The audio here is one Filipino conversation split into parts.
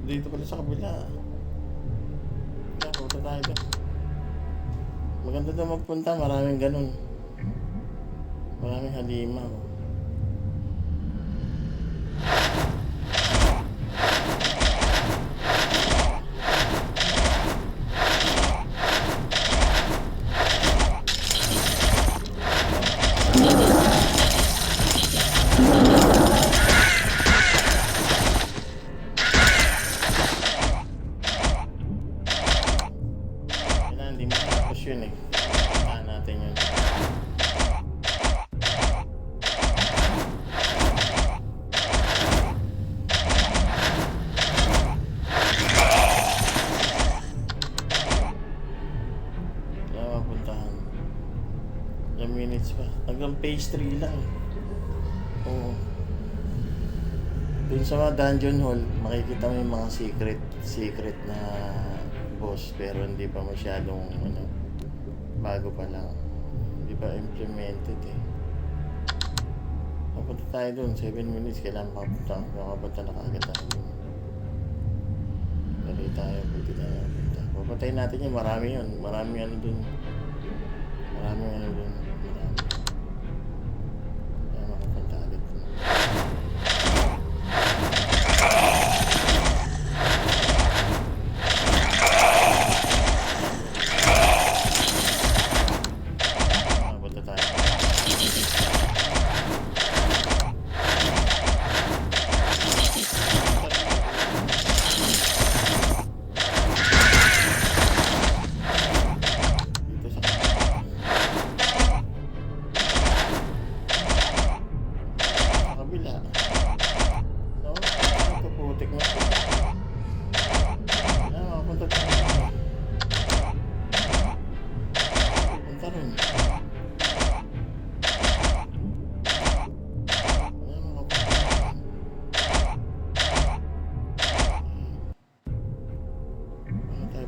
Dito pala sa kabila. Punta tayo doon. Maganda doon magpunta, maraming ganun. Maraming halimaw. Yun eh. Saan natin yun. Kaya mapuntahan. Ilang minutes pa. Hanggang phase 3 lang. Oo. Dun sa mga dungeon hall, makikita mo yung mga secret na boss, pero hindi pa masyadong bago pa lang. Hindi pa implemented eh. Papunta tayo dun, 7 minutes kailangan makapunta na kaagad tayo. Dali tayo, buti tayo. Papatayin natin yun, marami yun. Marami dun. Marami. Kaya makapunta agad dun.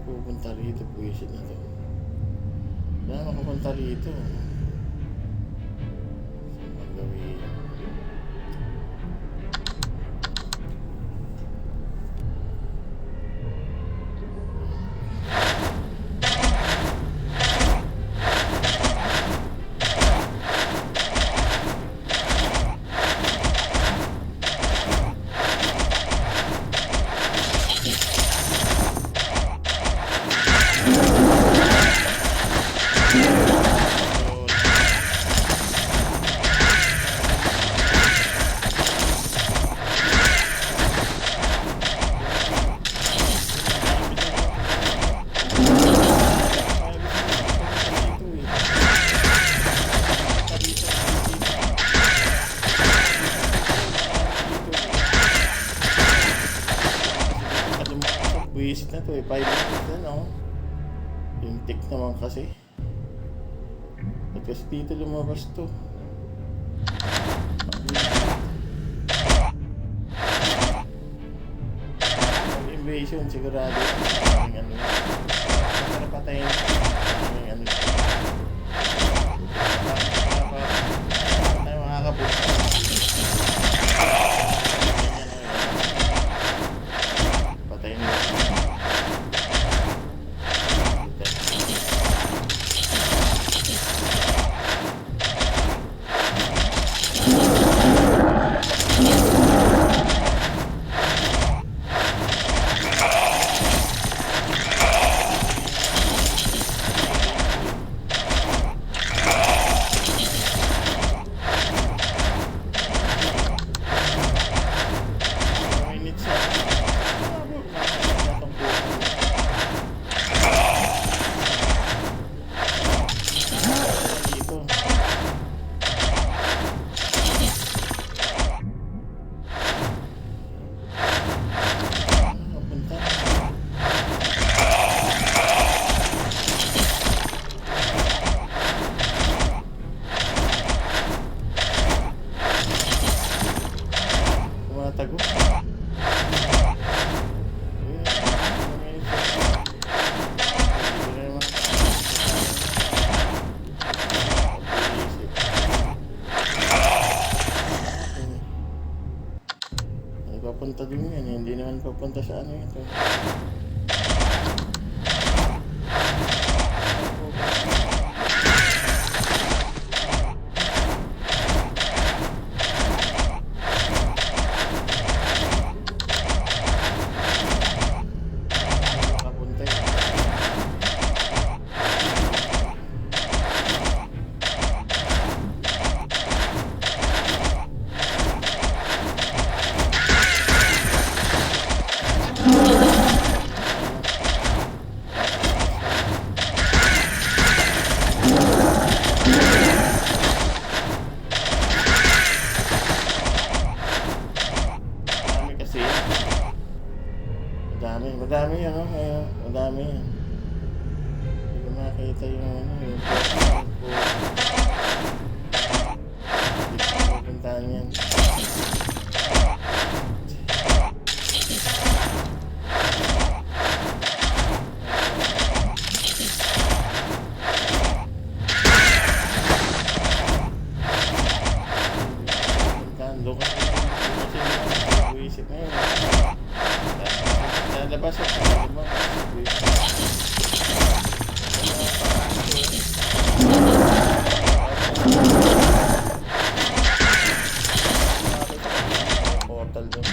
Pupunta rito, buwisit na to. Kaya makapunta rito. Saan gawin? na to eh, 5 minutes na no. Yung tick naman kasi. Ba't kasi dito lumabas to? Invasion sigurado. Ang ano. Para patayin. Ang ano. Tayo makakapunta. Patayin mo. Tago. Papunta din yan, hindi naman papunta sa ano ito. Madami yan, madami yan. Hindi ko makita yung ano, yung hindi ko pupuntahan yan. Pupuntahan, doon kasi buwisip na yun. Labas at labas. Portal doon.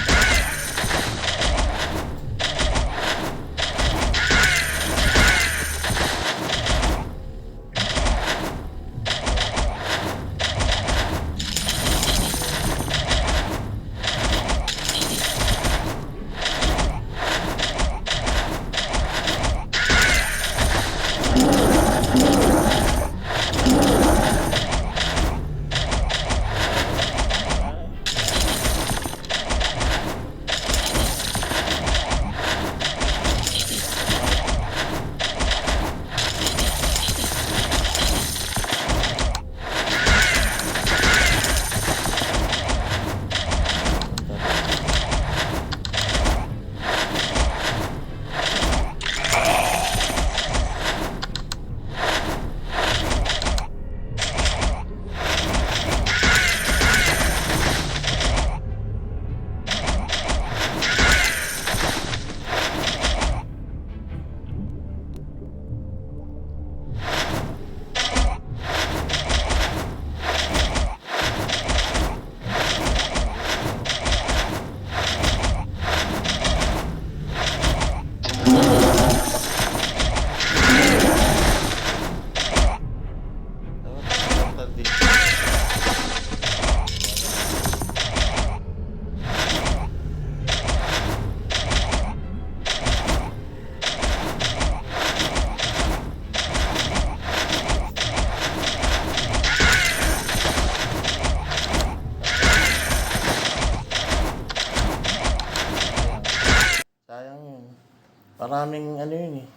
Maraming ano yun eh.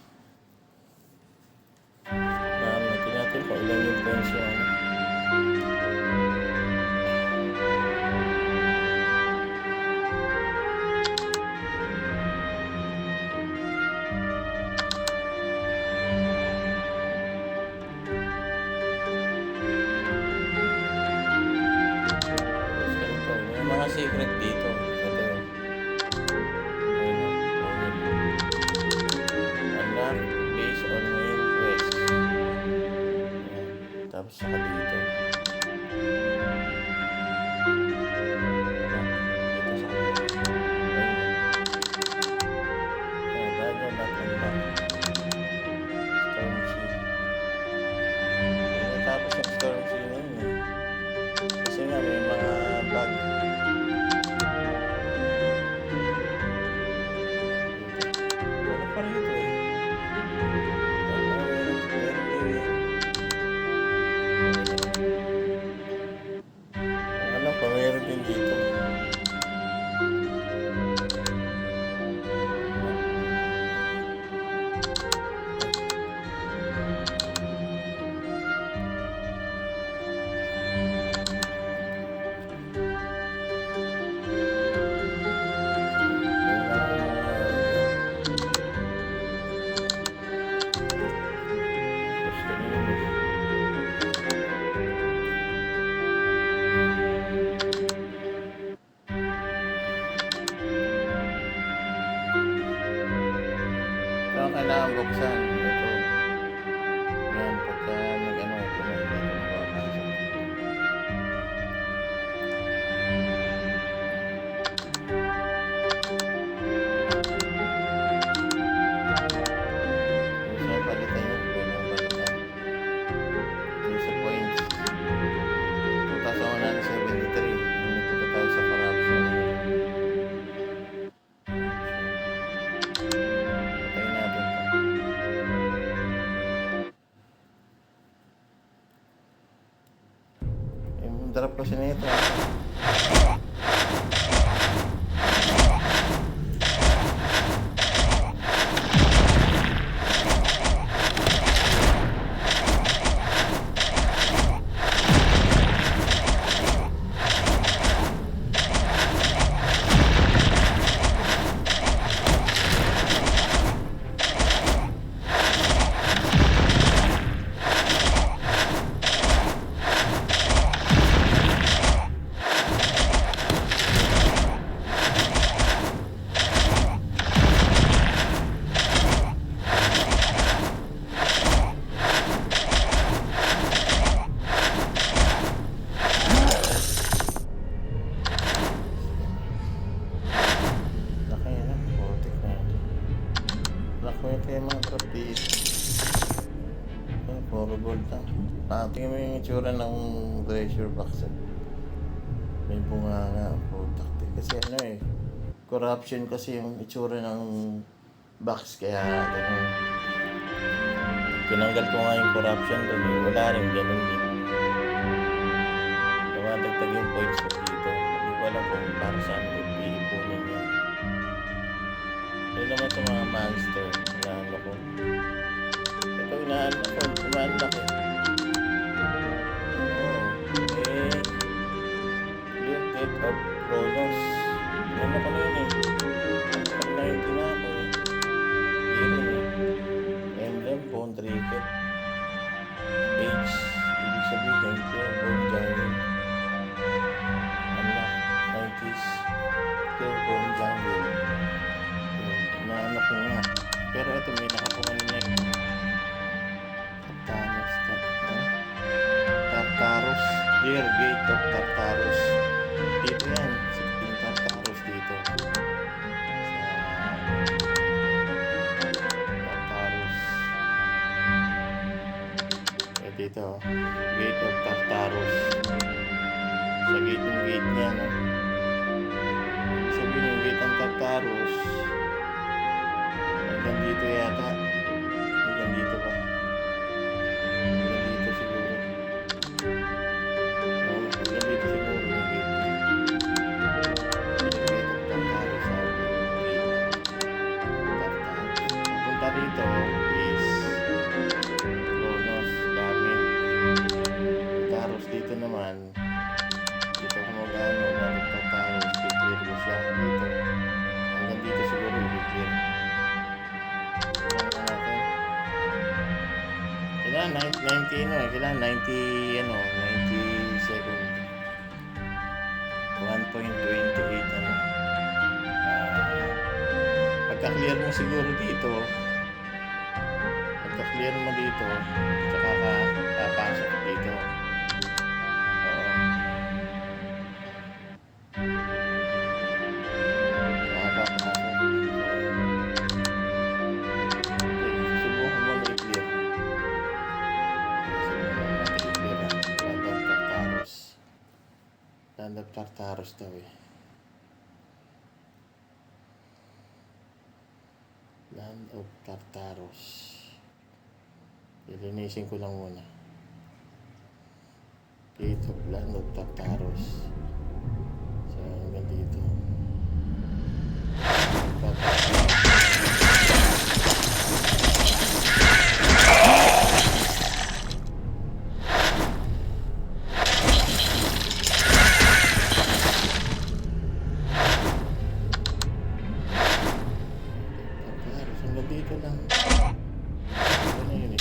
Marami. Tinatin ko ilan yung points yung ano. May mga secret dito. Ito yun. Unlock based on main quest. Ayan. Tapos saka dito. Dito sa kanila. Ayan. Bago unlock. Storm Sea. Tapos yung Storm Sea na yun eh. Kasi nga may mga bug. Wala pa rito eh. Alam ko, meron din dito. Ito ang kailangan buksan. Ito. Yan, pagka nag-ano ito na dito mapapasok. Gusto yung palitan yun. Pwede yung palitan. Ito sa points. 2,173. Hindi ko tayo sa corruption. Patayin natin ito. Yung drop kasi na ito. Laki na. Putik na yan. Laki ito yung mga drop dito. Puro gold lang. Tingnan mo yung itsura ng treasure box. May bunga nga. Putak. Kasi ano eh. Corruption kasi yung itsura ng box. Kaya ganun. Tinanggal ko nga yung corruption doon eh. Wala rin. Ganun din. Dumadagdag yung points ko dito. Hindi ko alam kung para saan ko iipunin yun. Yun naman sa mga monster. Inaano ko. Ito inaano ko. Umanlak eh. Oo. Death of Kronos. Ano ko na yun eh. Pag 90 na ako eh. Yun eh. Emblem, Bone Trinket. Age. Ibig sabihin, pure Bone Jungle. Unlock. 90s. Pure Bone Jungle. Inaano ko nga. Pero ito may nakapungan na eh. Tartarus. Dear Gate of Tartarus. Dito yan. 16 Tartarus dito. Sa Tartarus. Dito. Gate of Tartarus. Sa gate yung gate niya, no? Sabihin yung gate ng Tartarus. Hanggang dito yata. Hanggang dito ba? Hanggang dito siguro. Hanggang dito siguro yung gate niya. Yung gate of Tartarus. Sabi yung gate. Tartarus. kailangan 90, 90 second. 1.28, pagka-clear mo siguro dito, tsaka ka papasok dito. Oo. Papasok. Subukan mo na i-clear. Land of Tartarus daw eh. Land of Tartarus. Lilinisin ko lang muna. Gate of Land of Tartarus. So, hanggang dito. Tartarus, hanggang dito lang. Ano na yun eh.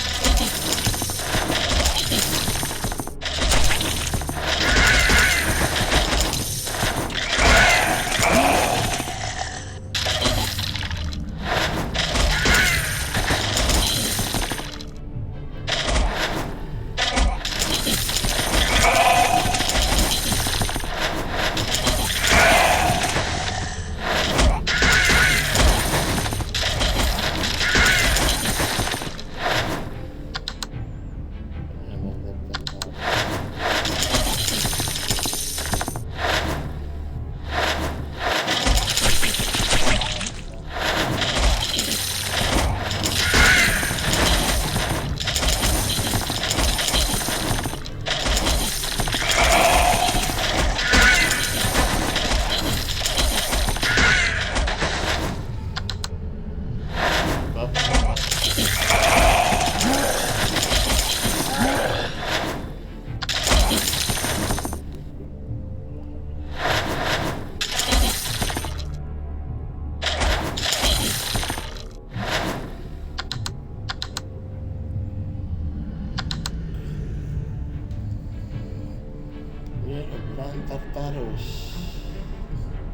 Land Tartarus.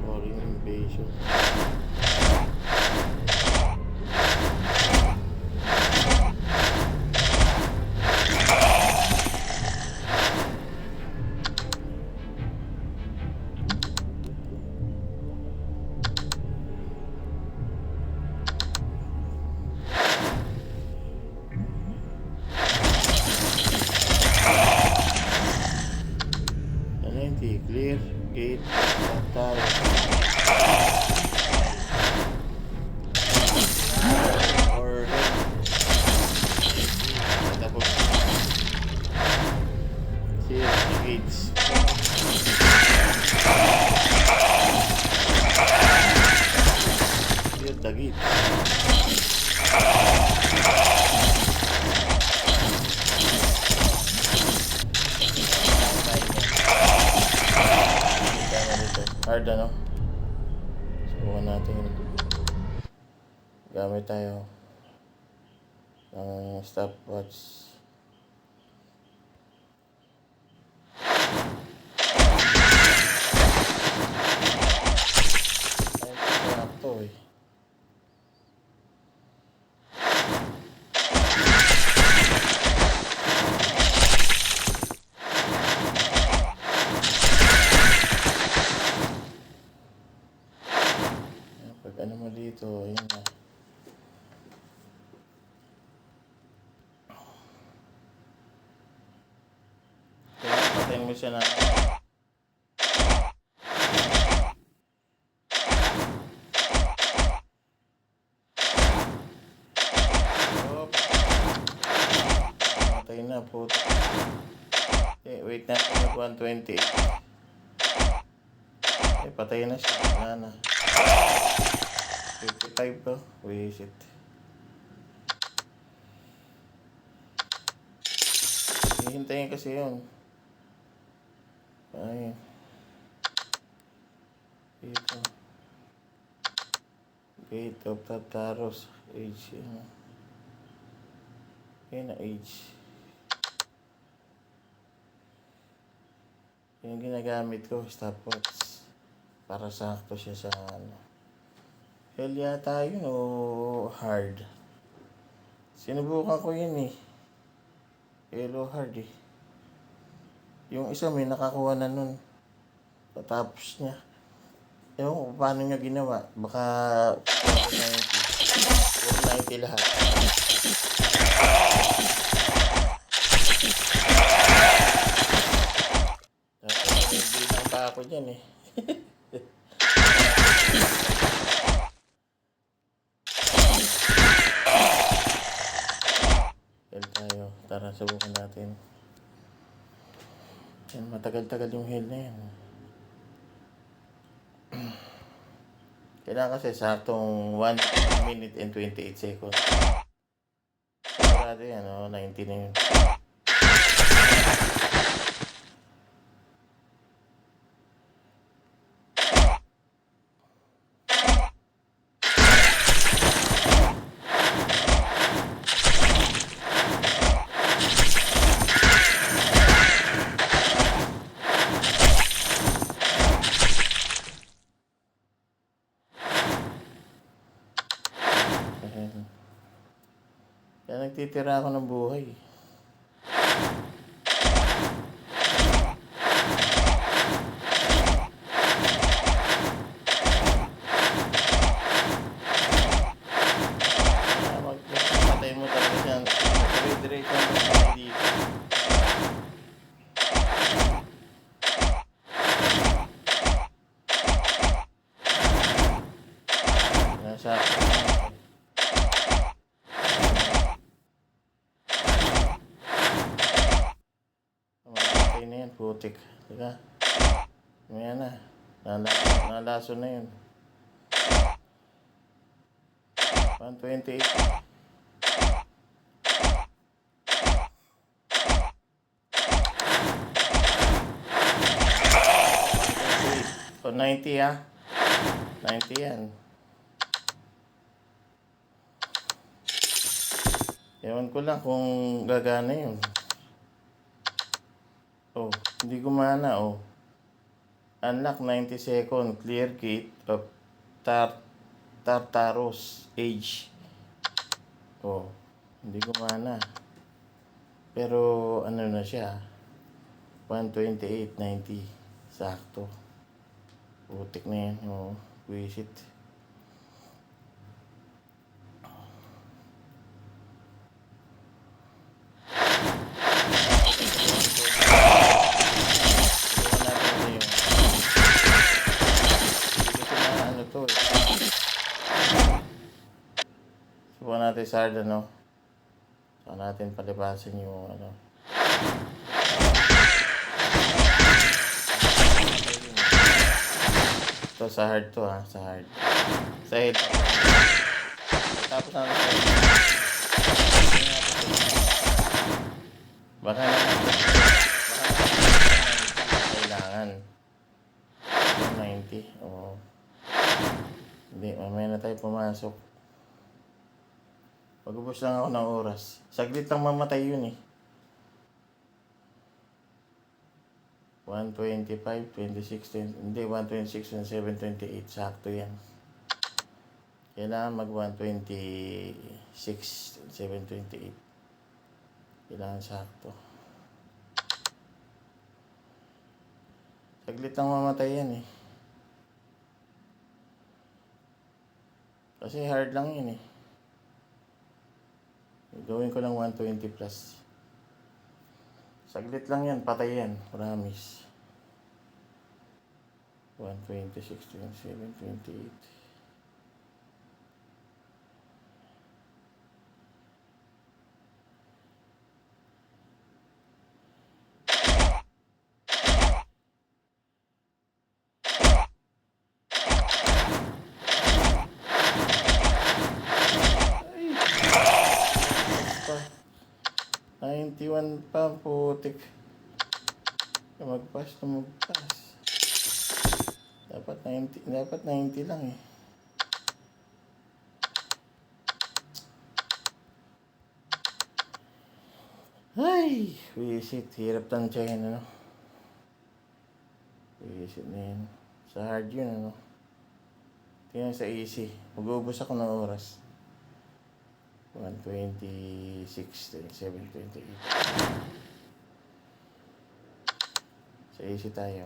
Foreign invasion. Clear gate Tartarus. Or tapos clear the gates. Clear the gates. Hard subukan natin. Gamit tayo ng stopwatch. Ay, ito eh. Pag ano mo dito, yun na. Kaya patayin mo siya na. Oh. Patayin na po. Okay, wait natin yung 128. Okay, patayin na siya. Wala na. 55 ba? Wisit. Hihintayin kasi yun. Ay. Dito. Gate of Tartarus. Age. Yan na age. Yung ginagamit ko, stopwatch. Para sakto siya sa ano. Hell yata yun o hard. Sinubukan ko yun eh. Hello hard eh. Yung isa may nakakuha na nun. Tapos niya. Ewan ko paano niya ginawa. Baka 490. 490 lahat. Tapos hindi lang pa ako dyan eh. Hell tayo. Tara, subukan natin. Yan, matagal-tagal yung hell na yan. Kailangan kasi saktong 1 minute and 28 seconds. Sigurado yan, 90 na yun. Kaya nagtitira ako ng buhay. Patay mo talaga siya. Dire-diretso mo tayo dito. Nasa mamatay na yan, putik. Teka. Ayan na. Nalaso na yun. 128. O 90 ah. 90 yan. Ewan ko lang kung gagana yun. Oh, hindi gumana oh. Unlock 90 second clear gate of Tartarus age. Oh, hindi gumana. Pero ano na siya? 128.90 sakto. Putik na yan. Oh, visit. Subukan natin sa hard ano. Saka natin palipasin yung ano. Ito sa hard to ha. Sa hard. Sa head. Tapos natin sa head. Baka naman. Kailangan. 90. Oo. Hindi. Mamaya na tayo pumasok. Pag-ubos lang ako ng oras. Saglit lang mamatay yun eh. 125, 26, 20, hindi 126, 27, 28. Sakto yan. Kailangan mag 126, 27, 28. Kailangan sakto. Saglit lang mamatay yan eh. Kasi hard lang yun eh. Gawin ko lang 120 plus. Saglit lang yan, patay yan. Promise. 126, 27, 28. Pa. 91 pa, putik. Magpas. Dapat 90 lang eh. Ay, visit. Hirap tansyahin, ano? Visit na yan. Sa hard yun, ano? Tingnan sa easy. Mag-uubos ako ng oras. 1:26, 27:28. Sa easy tayo.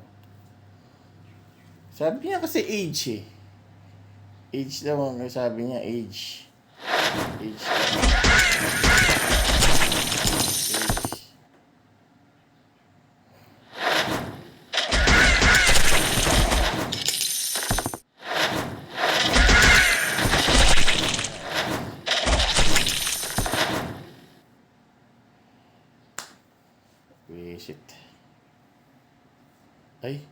Sabi niya kasi age eh. Age daw ang sabi niya, age. Age. Visit. Ay,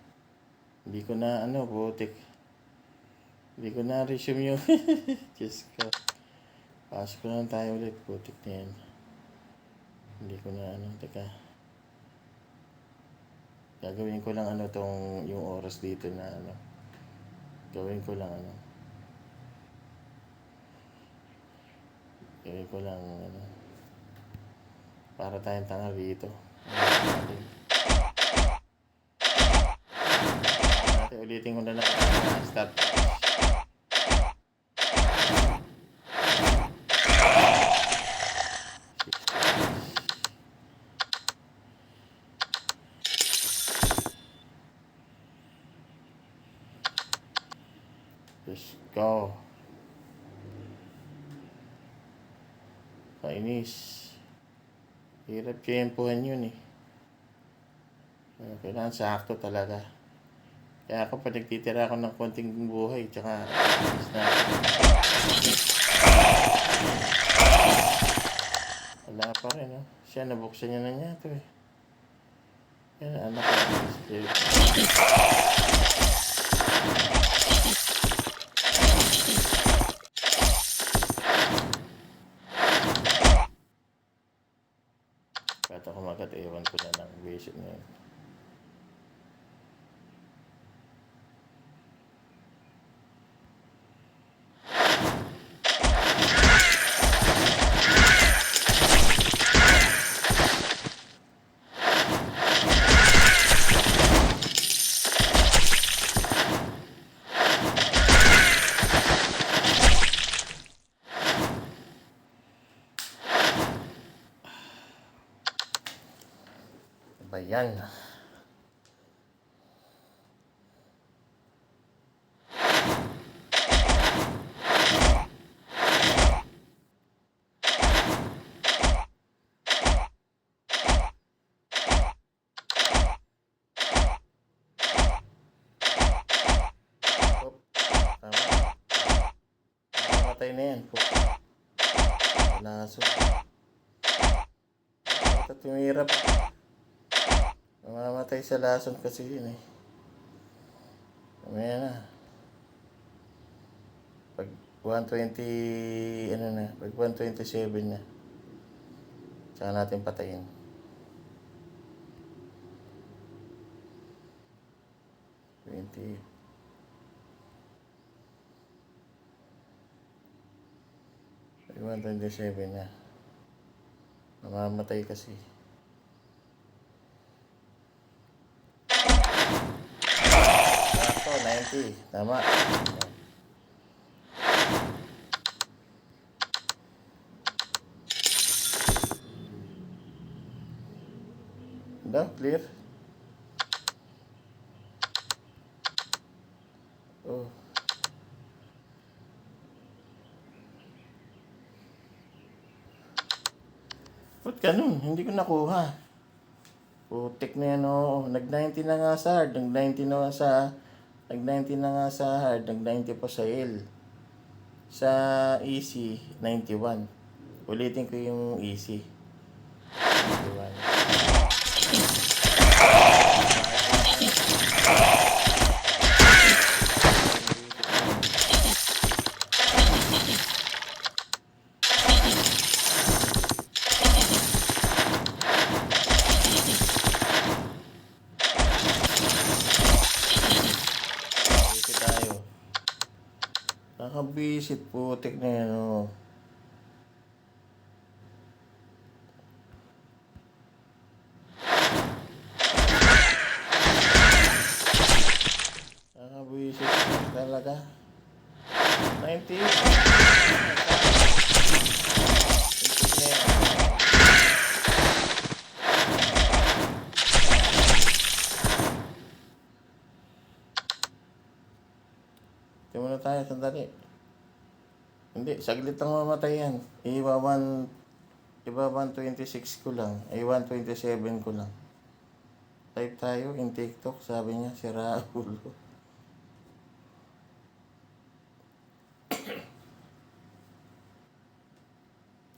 hindi ko na butik. Hindi ko na resume yung Diyos ko. Pasok ko lang tayo ulit, butik na yan. Hindi ko na teka. Gagawin ko lang tong yung oras dito na Gawin ko lang Gawin ko lang para tayong tanga dito. Ulitin ko na lang start. Let's go. Kainis. Hirap tiyempohan yun eh. Kailangan sakto talaga. Kaya ako pa nagtitira ako ng konting buhay, tsaka na wala pa rin, no? Siya, nabuksan niya na niya ito eh. Yan, anak ko. Kahit ako magat, ewan ko na ng basic na yun. Ayan. Matay na yan po. Panaso. Ito tumirap. Mamamatay sa lason kasi yun eh. Mamaya na. Pag 120, pag 127 na. Tsaka natin patayin. Pag 127 na. Mamamatay kasi. Ito, 90. Tama. Clear? Oh. Ba't ganun? Hindi ko nakuha. Putik na yan, oh. Nag-90 na nga sa hard. Nag-90 na nga sa hard. Nag-90 pa sa L. Sa easy, 91. Ulitin ko yung easy. 91. Nakabisit, putik na yan, oh. talaga. 90. Ito muna tayo, sandali. Hindi, saglit lang mamatay yan. Iba 126 ko lang. Ay 127 ko lang. Type tayo in TikTok, sabi niya, si Raul.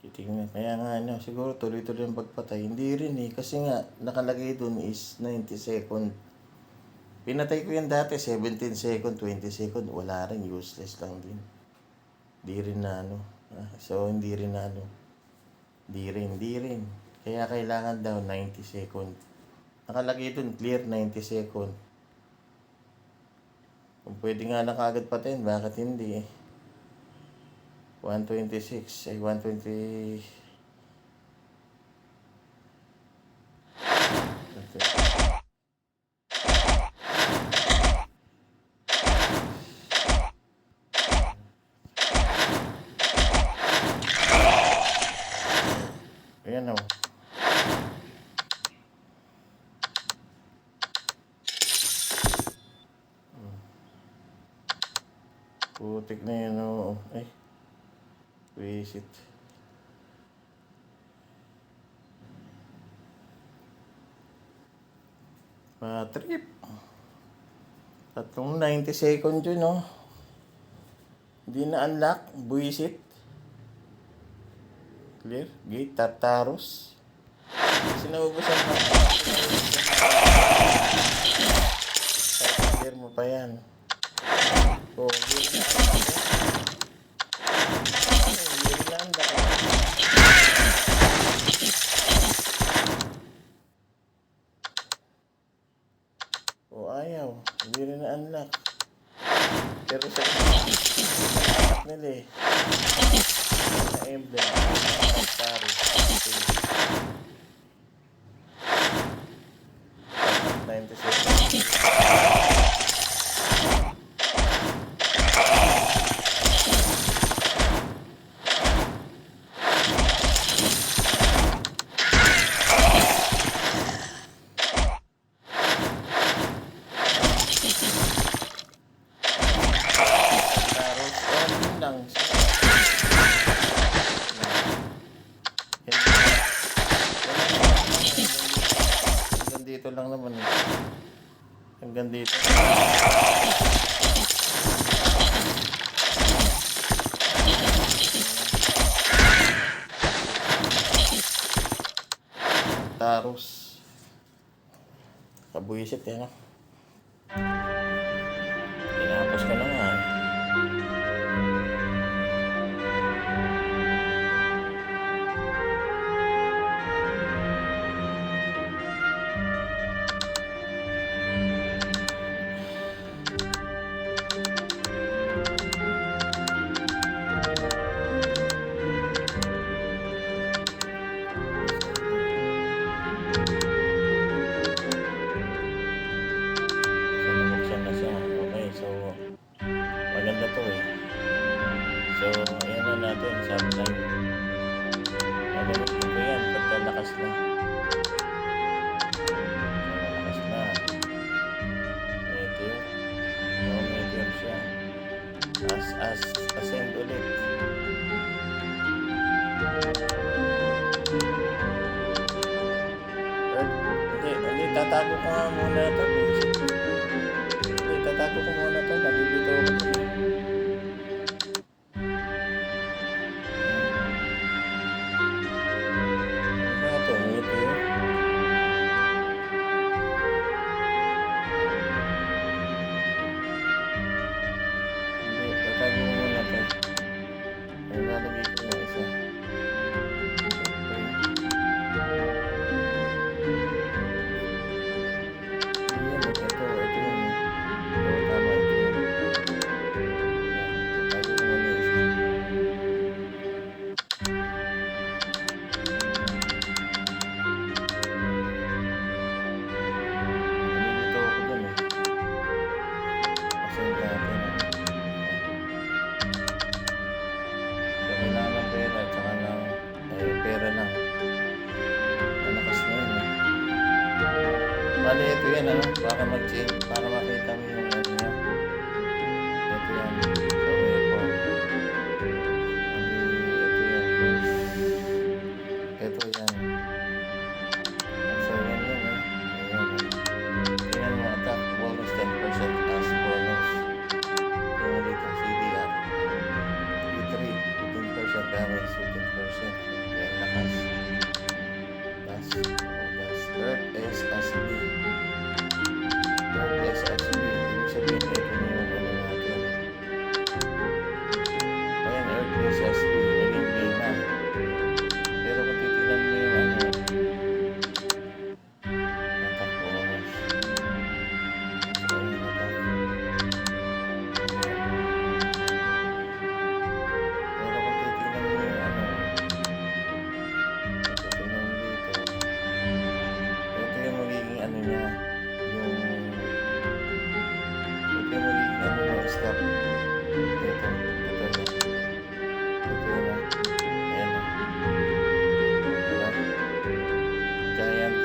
Titignan. Kaya nga, siguro tuloy-tuloy ang pagpatay. Hindi rin kasi nga, nakalagay dun is 90 second. Pinatay ko yan dati, 17 second, 20 second. Wala rin, useless lang din. Di rin na So, hindi rin na Di rin. Kaya kailangan daw 90 second. Nakalagay dun, clear 90 second. Kung pwede nga na kagad patayin, bakit hindi 126, ay 120. Ayan o. Putik na yun o. Ay. Visit. Trip. Tatlong 90 second yun o. Hindi na unlock. Buisit. Clear. Gate. Tartarus. Kasi naubusan pa. Clear mo pa yan. O, clear na. O ayaw, hindi rin na-unlock. Pero sa unlock nila na emblem, pari. 96. Dito lang naman hanggang dito. Tarus kabuisit yan tinapos ka na nga maganda to So, ayan na natin, subline. Magalit ko yan, pagkalakas na. Malakas na. Meteor. Meteor siya. Ascend ulit. Hindi, tatago ko nga muna ito. Hindi, tatago ko muna ito. Nalilito ako. Nalilito ako dun Pasensya natin Bali, ito yan, ano, para mag-change, para makita mo yung ano niya. Ito yan, sa weapon. Bali, ito yan, first. Ito yan. So, yan yan, eh. Ayan, eh. Tingnan mo, attack bonus 10% as bonus. Tingnan mo dito, CDR. D3, 15% damage, 15%. Yan, lakas. Das Earth SSB. Earth SSB. Ibig sabihin, ito na yung ano natin. Ayan, Earth SSB. Naging B na. Pero kung titignan mo yung ano, attack bonus. So, ayan, attack. Pero kung titignan mo yung ano, titignan mo dito, ito yung magiging ano niya, yung ito yung magiging ano ng stop. Ito yan. Ito yun ah. Ayan ah. Diba? Giant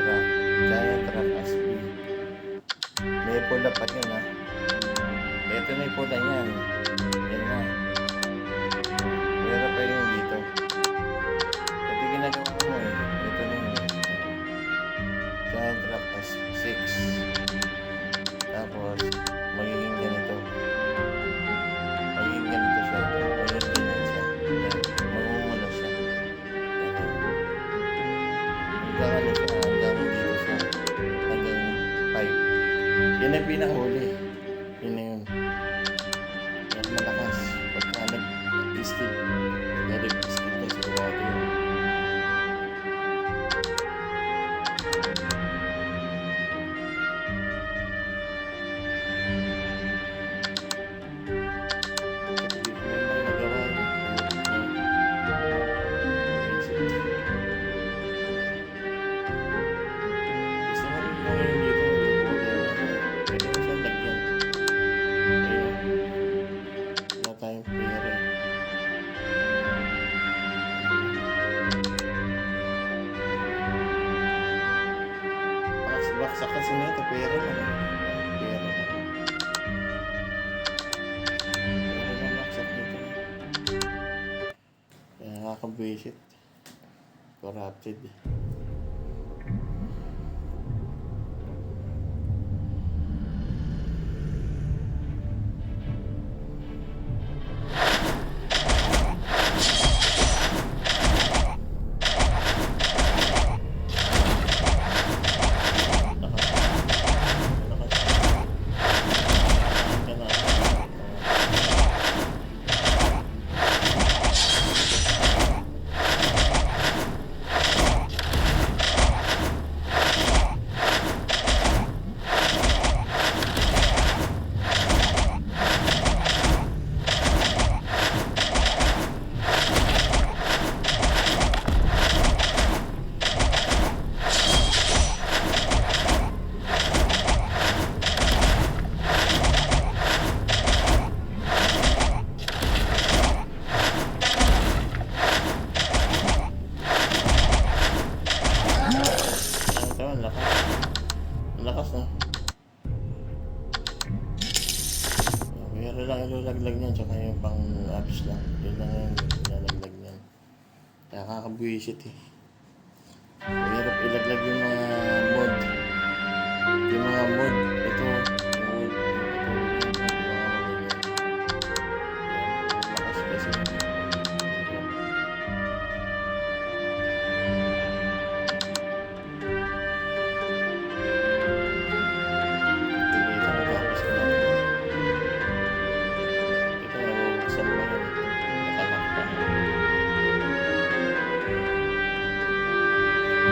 rock as B. May pula pa yun ah. Ito na yung pula niyan. Yan na. Pero pa yung dito. Ito ginagawa mo eh. Ito na yun eh. Giant rock as 6. Tapos, magiging ganito. Magiging ganito siya. Magiging ganyan siya. Yan. Mamumula siya. Hanggang ano siya. Hanggang dito siya. Hanggang 5. Yan ang pinahuli. Yun na yun. Yan malakas. Pagka nag-skip. Nag-skip ka sa sigurado yun. Hindi ko naman magawa yun. Gusto mo rin ngayon dito. Pwede mo siyang lagyan. Ayun. Wala tayong pera. Baksak kasi nito. Pera na. Pera na. Pera na baksak nito. Kaya nakakabwisit. Corrupted. Ang lakas. Ang lakas no? Pero lang ilalaglag niyan, tsaka yung pang apps lang. Yun lang yung ilalaglag niyan. Kaya kakabwisit eh. Mahirap ilaglag yung mga mod. Yung mga mod, ito. Yung mod, ito. Yung mga magagyan. Yan, lakas kasi.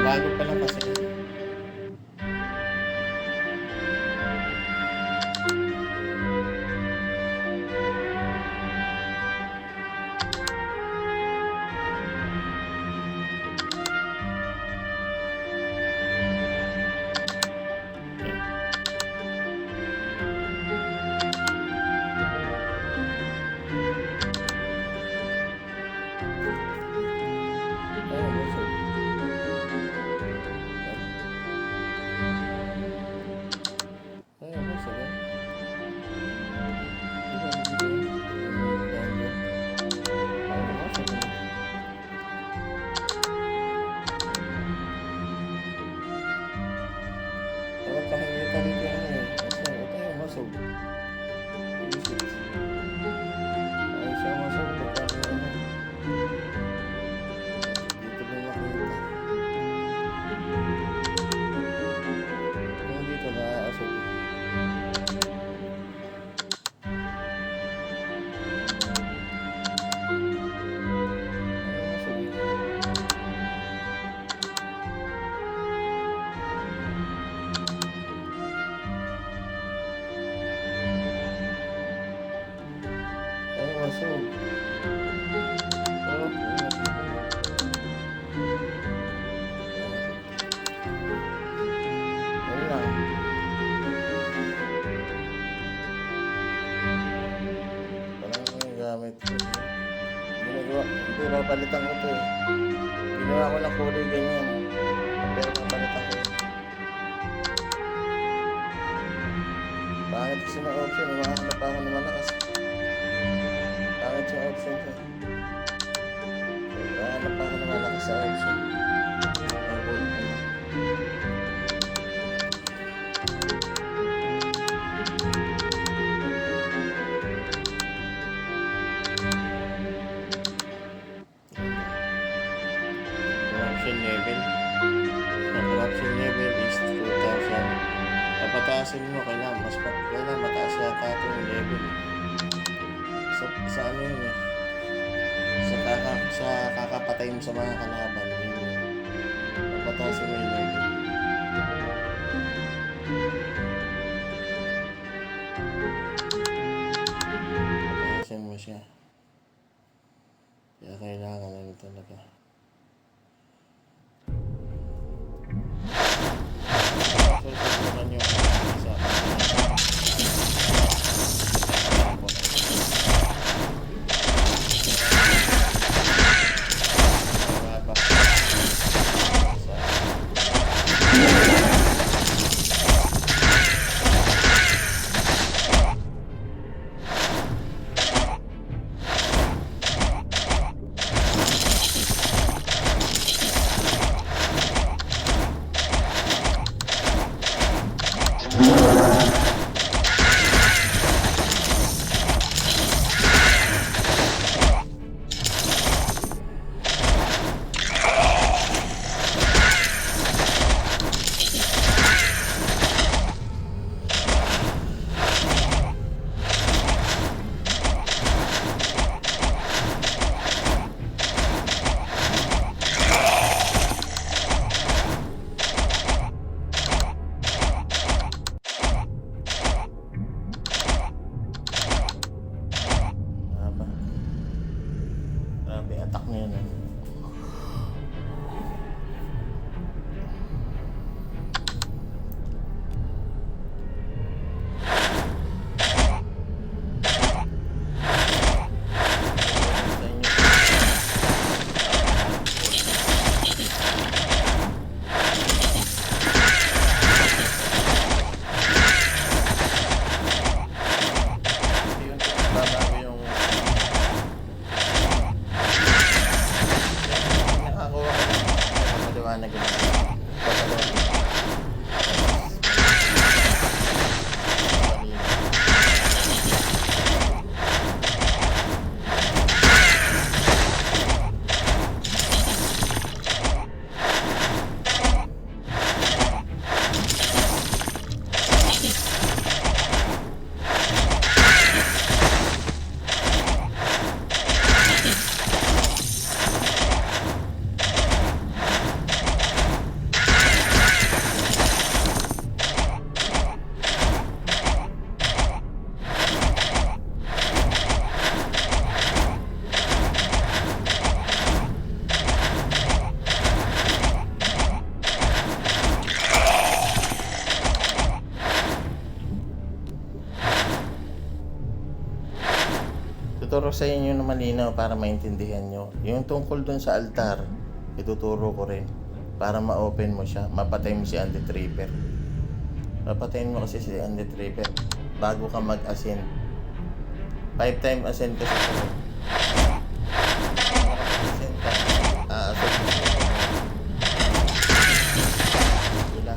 Bago pa lang kasi. kaso. Oh, yun lang. Parang yung gamit ko. Hindi, papalitan ko to eh. Ginawa ko ng kulay ganyan. Pero papalitan ko. Pangit kasi ng option, umahanap pa ako ng malakas. Pangit yung option ko. Umahanap pa ako ng malakas sa option. Ang gold ko. Corruption level. Ang corruption level is 2,000. Papataasin mo, kailangan mataas yata ito yung level. Sa ano yun eh. Sa kakapatay mo sa mga kalaban. Papataasin mo yung level. Papataasin mo siya. Kaya kailangan ano talaga. Susubukan nyo sa attack na yun eh. Tuturo sa inyo na malinaw para maintindihan nyo. Yung tungkol dun sa altar, ituturo ko rin para ma-open mo siya. Mapatay mo si Undead Reaper. Papatayin mo kasi si Undead Reaper bago ka mag-ascend. 5-time ascend kasi siya. Ascend ka, a-ascend mo. Wala.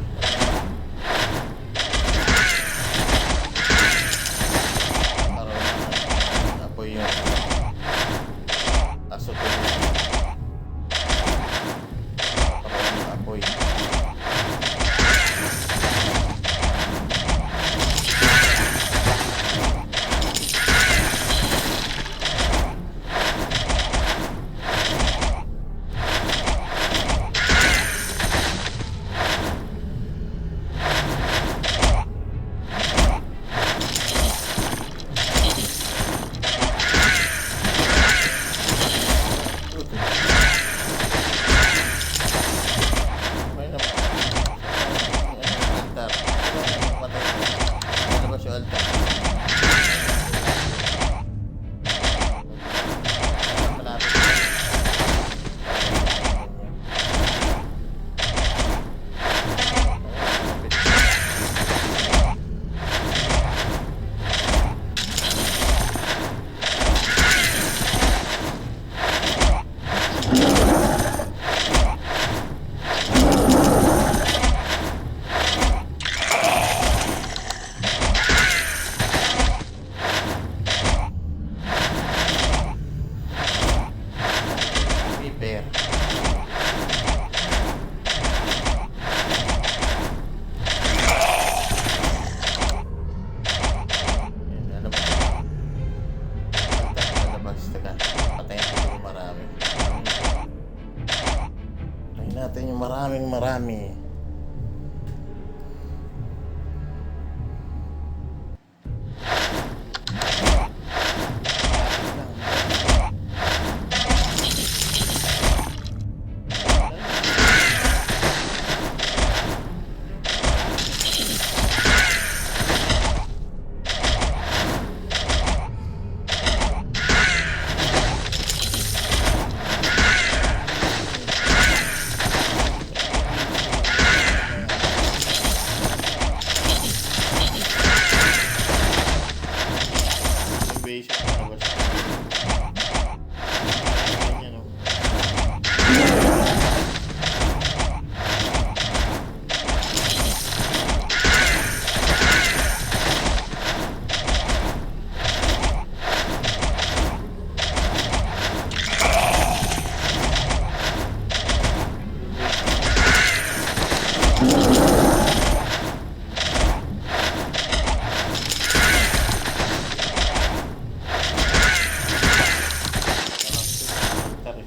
marami. Basic na ba siya? Ganyan, no?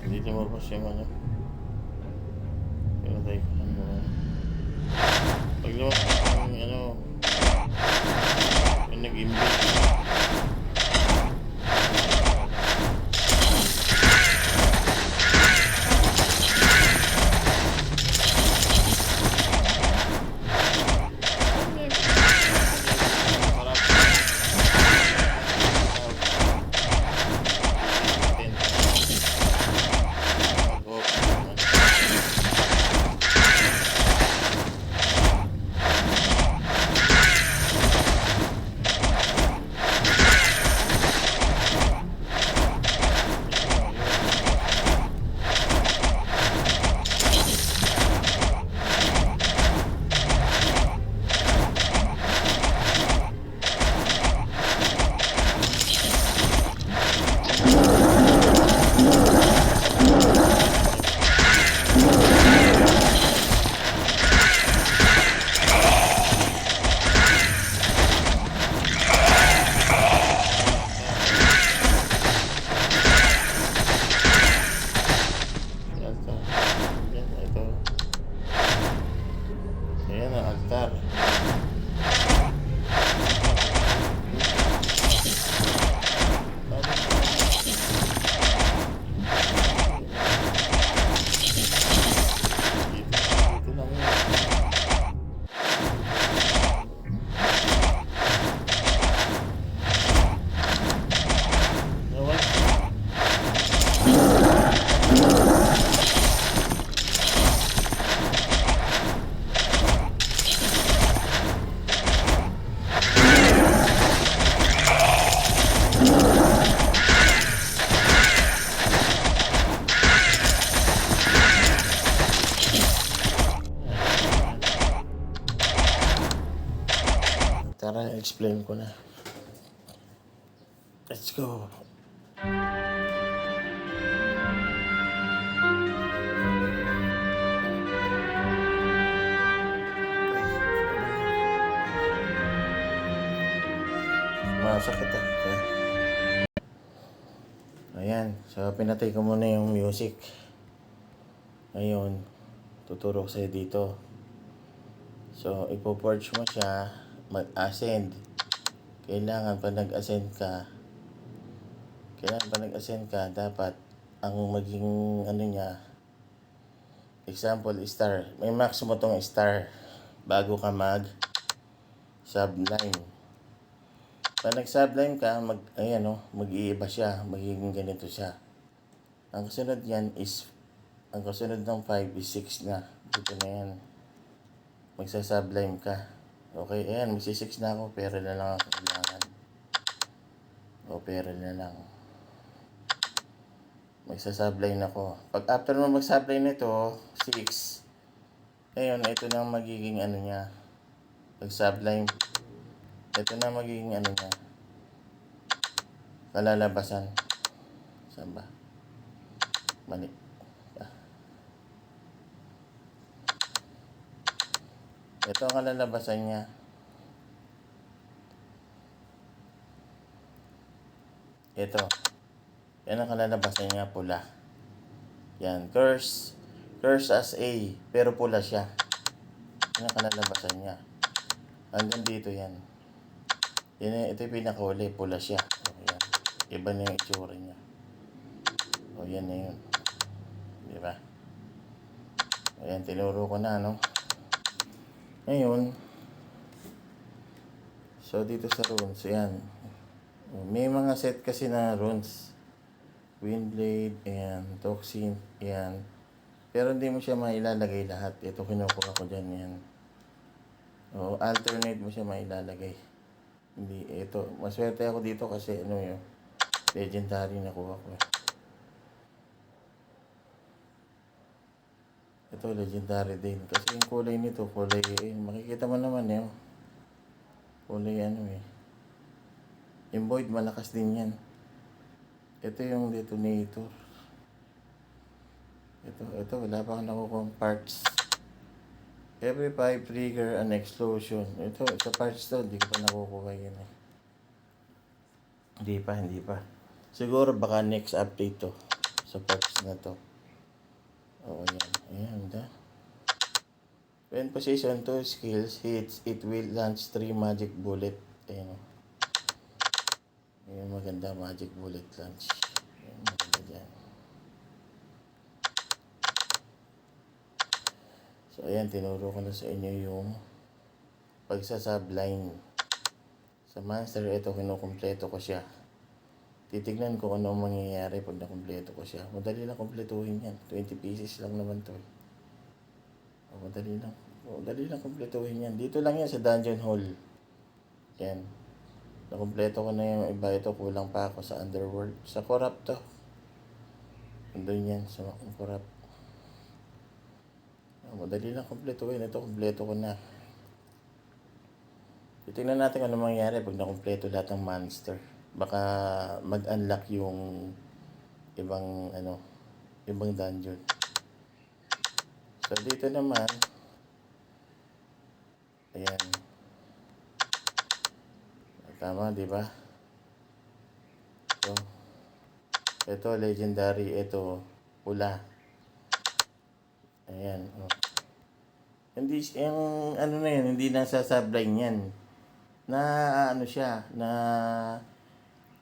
Hindi lumabas yung ano. Pero tayo ko lang naman. Pag lumabas yung ano, yung nag-imbit. Ito. Ayan ang altar. Dito lang yun. Nawal. Tara, explain ko na. Let's go. Masakit ah. Ayan, so pinatay ko muna yung music. Ngayon, tuturo ko sa'yo dito. So, ipo-purge mo siya, mag-ascend. Kailangan pa nag-ascend ka, dapat ang maging ano niya, example, star. May maximum tong star bago ka mag-sublime. Pag nag-sublime ka, mag-iiba siya, magiging ganito siya. Ang kasunod yan is, ang kasunod ng 5 is 6 na. Dito na yan. Magsa-sublime ka. Okay, ayan, magsi-6 na ako, pero na lang ako kailangan. O, pero na lang. Magsa-sublime ako. Pag after mo mag-sublime nito, 6. Ngayon, ito na magiging ano niya. Pag-sublime. Ito na magiging ano niya. Kalalabasan. Saan ba? Mali. Ito ang kalalabasan niya. Ito. Yan ang kalalabasan niya, pula. Yan. Curse. Curse as A, pero pula siya. Yan ang kalalabasan niya. Hanggang dito yan. Ito yung pinakahuli, pula siya. O, yan. Iba na yung itsura niya. O, yan na yun. Di ba? Ayan, tinuro ko na, no? Ngayon, so dito sa runes, ayan. May mga set kasi na runes. Windblade, ayan. Toxin, ayan. Pero hindi mo siya mailalagay lahat. Ito kinukuha ko dyan, ayan. O, alternate mo siya mailalagay. Hindi, ito. Maswerte ako dito kasi ano yun. Legendary nakuha ko. Ito, legendary din. Kasi yung kulay nito, kulay, makikita mo naman yun. Kulay ano eh. Yung void, malakas din yan. Ito yung detonator. Ito, wala pa akong nakukuha parts. Every 5 trigger an explosion. Ito, sa parts to, hindi ko pa nakukuha yan eh. Hindi pa. Siguro baka next update to. Sa parts na to. Oo, yan. Ayan, da. When position 2 skills hits, it will launch 3 magic bullet. Ayan. Ayan, maganda magic bullet launch. Ayan, maganda dyan. So, ayan, tinuro ko na sa inyo yung pagsasubline. Sa monster, ito, kinukumpleto ko siya. Titignan ko ano mangyayari pag nakumpleto ko siya. Madali lang kumpletuhin yan. 20 pieces lang naman to. Madali lang kumpletuhin yan. Dito lang yan sa dungeon hall. Yan. Nakumpleto ko na yung iba. Ito, kulang pa ako sa underworld. Sa corrupt to. Andun yan sa corrupt. Madali lang kumpletuhin. Ito, kumpleto ko na. Titignan natin kung ano mangyayari pag nakumpleto lahat ng monster. Baka mag-unlock yung ibang dungeon. So dito naman, ayan. Tama, di ba? So, ito legendary, ito pula. Ayan. Oh. Hindi yung ano na yan, hindi nasa subline yan. Na ano siya, na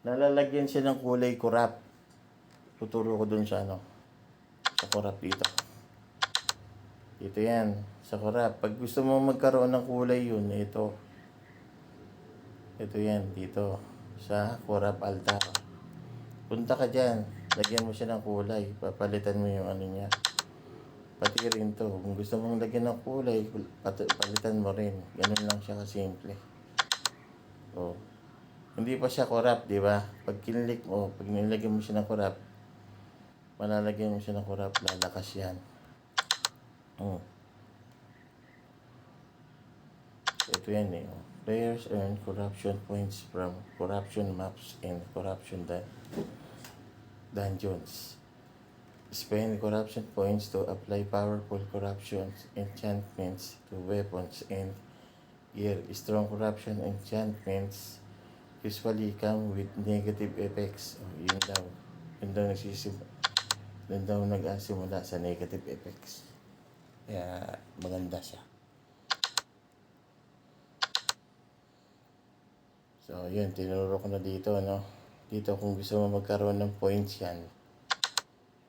nalalagyan siya ng kulay kurap. Tuturo ko dun sa sa kurap dito. Ito yan, sa kurap. Pag gusto mo magkaroon ng kulay yun, ito. Ito yan, dito. Sa kurap altar. Punta ka dyan, lagyan mo siya ng kulay. Papalitan mo yung ano niya. Pati rin to. Kung gusto mong lagyan ng kulay, palitan mo rin. Ganun lang siya kasimple. Oh. Hindi pa siya corrupt, di ba? Pag kinlik mo, pag nilagyan mo siya ng corrupt, malalagyan mo siya ng corrupt, lalakas yan. Oh. Ito yan eh. Players earn corruption points from corruption maps and corruption dungeons. Spend corruption points to apply powerful corruption enchantments to weapons and gear. Strong corruption enchantments usually come with negative effects. Oh, yun daw. Yun daw nag-asimula sa negative effects. Kaya maganda siya. So, yun. Tinuro ko na dito, no? Dito, kung gusto mo magkaroon ng points yan,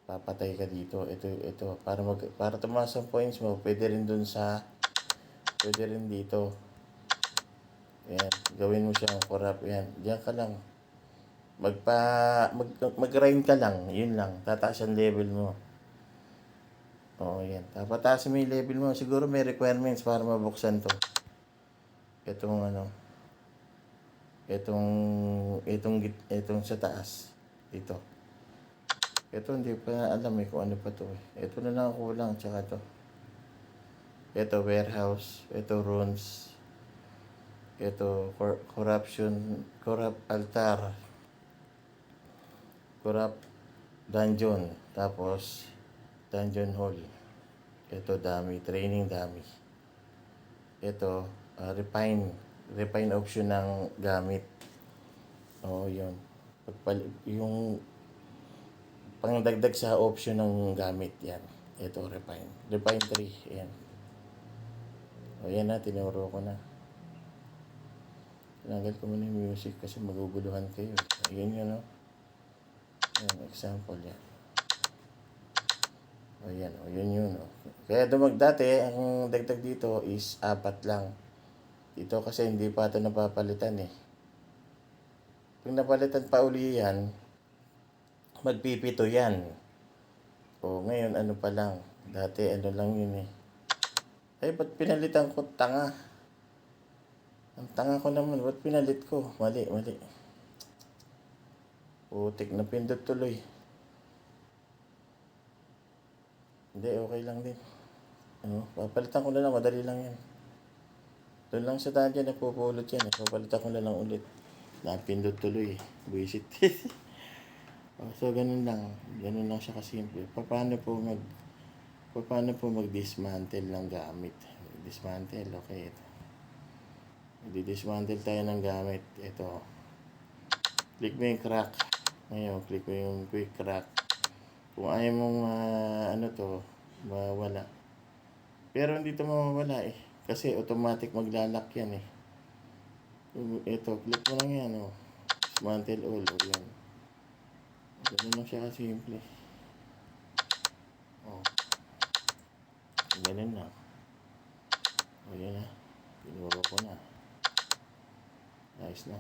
papatay ka dito. Ito. Para tumaas ang points mo, pwede rin dito. Ayan, gawin mo siyang corrupt. Ayan, diyan ka lang. Mag-grind ka lang. Yun lang. Tataas ang level mo. Oo, yan. Tapataas mo yung level mo. Siguro may requirements para mabuksan to. Itong sa taas. Dito. Ito, hindi pa alam kung ano pa to. Ito na lang kulang. Tsaka to. Ito, warehouse. Ito, runes. Ito, corrupt altar, corrupt dungeon, tapos dungeon hall. Ito, dami, training dami. Ito, refine option ng gamit. Oo, yun. Yung pangdagdag sa option ng gamit, yan. Ito, refine. Refine 3. Ayan. O yan na, tinuro ko na. Tinanggal ko muna yung music kasi maguguluhan kayo. Ayan yun, no? Ayan, example yan. O yan, o yun yun. O. Kaya dati, ang dagdag dito is 4 lang. Dito kasi hindi pa ito napapalitan eh. Kung napalitan pa uli yan, magpipito yan. O ngayon, ano pa lang. Dati, ano lang yun eh. Ay, ba't pinalitan ko? Tanga. Ang tanga ko naman. Ba't pinalit ko? Mali. Putik na pindot tuloy. Hindi, okay lang din. Ano, papalitan ko na lang. Madali lang yan. Doon lang sa daan dyan, napupulot yan. Papalitan ko na lang ulit. Napindot tuloy. Buisit. So, ganun lang. Ganun lang siya kasimple. Paano po mag-dismantle ng gamit? Dismantle, okay. Di-dismantle tayo ng gamit. Ito. Click mo yung crack. Ngayon, click mo yung quick crack. Kung ayaw mong mawala. Pero hindi ito mawawala eh. Kasi automatic maglalak yan eh. Ito, click mo lang yan oh. Dismantle all. O yan. Ganun lang siya kasimple. Oh. Ganun lang. O yan na. Tinuro ko na. Nice na.